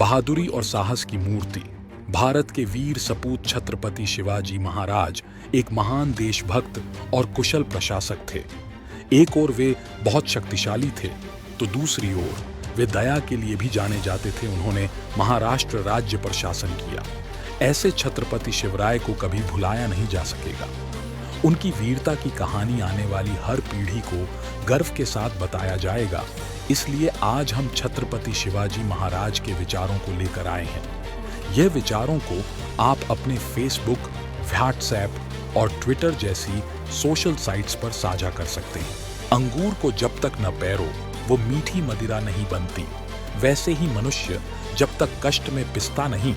बहादुरी और साहस की मूर्ति, भारत के वीर सपूत छत्रपति शिवाजी महाराज एक महान देशभक्त और कुशल प्रशासक थे। एक ओर वे बहुत शक्तिशाली थे, तो दूसरी ओर वे दया के लिए भी जाने जाते थे। उन्होंने महाराष्ट्र राज्य पर शासन किया। ऐसे छत्रपति शिवराय को कभी भुलाया नहीं जा सकेगा। उनकी वीरता की कहानी आने वाली हर पीढ़ी को गर्व के साथ बताया जाएगा। इसलिए आज हम छत्रपति शिवाजी महाराज के विचारों को लेकर आए हैं। यह विचारों को आप अपने फेसबुक, व्हाट्सएप और ट्विटर जैसी सोशल साइट्स पर साझा कर सकते हैं। अंगूर को जब तक न पैरो वो मीठी मदिरा नहीं बनती, वैसे ही मनुष्य जब तक कष्ट में पिसता नहीं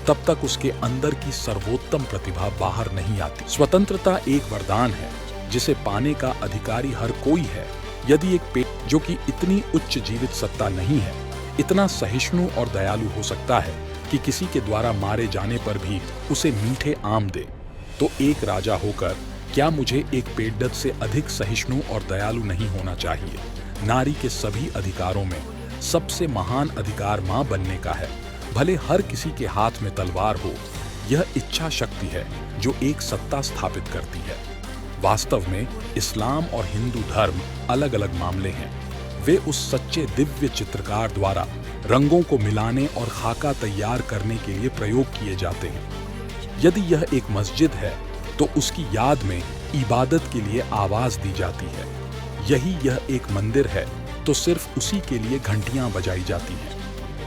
तब तक उसके अंदर की सर्वोत्तम प्रतिभा बाहर नहीं आती। स्वतंत्रता एक वरदान है जिसे पाने का अधिकारी हर कोई है। यदि एक पेड़ जो कि इतनी उच्च जीवित सत्ता नहीं है, इतना सहिष्णु और दयालु हो सकता है कि किसी के द्वारा मारे जाने पर भी उसे मीठे आम दे, तो एक राजा होकर क्या मुझे एक पेड़दत्त से अधिक सहिष्णु और दयालु नहीं होना चाहिए? नारी के सभी अधिकारों में सबसे महान अधिकार मां बनने का है। भले हर किसी के हाथ में तलवार हो, यह इच्छा शक्ति है जो एक सत्ता स्थापित करती है। वास्तव में इस्लाम और हिंदू धर्म अलग अलग मामले हैं। वे उस सच्चे दिव्य चित्रकार द्वारा रंगों को मिलाने और खाका तैयार करने के लिए प्रयोग किए जाते हैं। यदि यह एक मस्जिद है तो उसकी याद में इबादत के लिए आवाज दी जाती है। यही यह एक मंदिर है तो सिर्फ उसी के लिए घंटियां बजाई जाती हैं।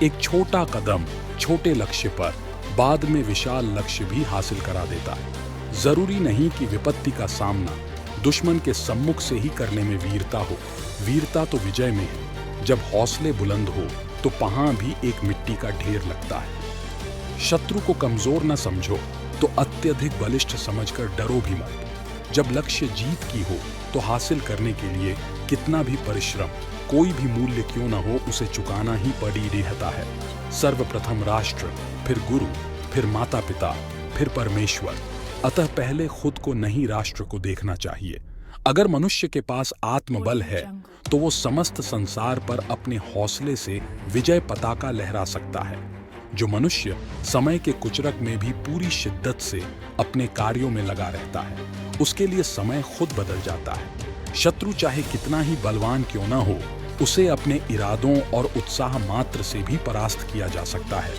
एक छोटा कदम छोटे लक्ष्य पर बाद में विशाल लक्ष्य भी हासिल करा देता है। जरूरी नहीं कि विपत्ति का सामना दुश्मन के सम्मुख से ही करने में वीरता हो। वीरता तो विजय में है। जब हौसले बुलंद हो तो पहाड़ भी एक मिट्टी का ढेर लगता है। शत्रु को कमजोर न समझो तो अत्यधिक बलिष्ठ समझकर डरो भी मत। जब लक्ष्य जीत की हो तो हासिल करने के लिए कितना भी परिश्रम, कोई भी मूल्य क्यों न हो, उसे चुकाना ही पड़ी रहता है। सर्वप्रथम राष्ट्र, फिर गुरु, फिर माता पिता, फिर परमेश्वर। अतः पहले खुद को नहीं राष्ट्र को देखना चाहिए। अगर मनुष्य के पास आत्मबल है तो वो समस्त संसार पर अपने हौसले से विजय पताका लहरा सकता है। जो मनुष्य समय के कुचरक में भी पूरी शिद्दत से अपने कार्यों में लगा रहता है, उसके लिए समय खुद बदल जाता है। शत्रु चाहे कितना ही बलवान क्यों ना हो, उसे अपने इरादों और उत्साह मात्र से भी परास्त किया जा सकता है।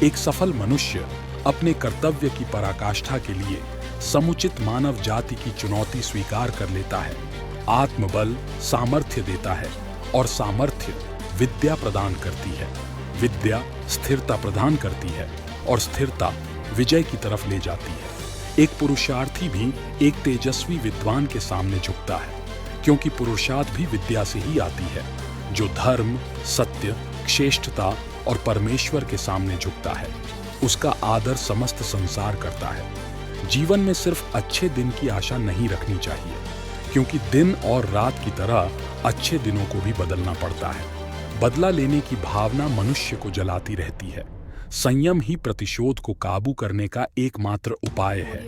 एक सफल मनुष्य अपने कर्तव्य की पराकाष्ठा के लिए समुचित मानव जाति की चुनौती स्वीकार कर लेता है। आत्मबल सामर्थ्य देता है और सामर्थ्य विद्या प्रदान करती है। विद्या स्थिरता प्रदान करती है और स्थिरता विजय की तरफ ले जाती है। एक पुरुषार्थी भी एक तेजस्वी विद्वान के सामने झुकता है, क्योंकि पुरुषार्थ भी विद्या से ही आती है। जो धर्म, सत्य, श्रेष्ठता और परमेश्वर के सामने झुकता है, उसका आदर समस्त संसार करता है। जीवन में सिर्फ अच्छे दिन की आशा नहीं रखनी चाहिए, क्योंकि दिन और रात की तरह अच्छे दिनों को भी बदलना पड़ता है। बदला लेने की भावना मनुष्य को जलाती रहती है। संयम ही प्रतिशोध को काबू करने का एकमात्र उपाय है।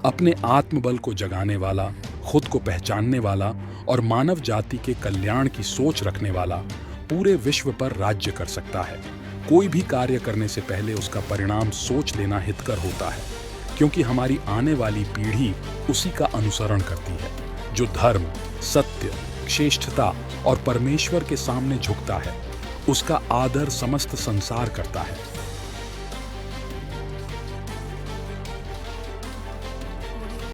अपने आत्मबल को जगाने वाला, खुद को पहचानने वाला और मानव जाति के कल्याण की सोच रखने वाला पूरे विश्व पर राज्य कर सकता है। कोई भी कार्य करने से पहले उसका परिणाम सोच लेना हितकर होता है, क्योंकि हमारी आने वाली पीढ़ी उसी का अनुसरण करती है। जो धर्म, सत्य, श्रेष्ठता और परमेश्वर के सामने झुकता है, उसका आदर समस्त संसार करता है।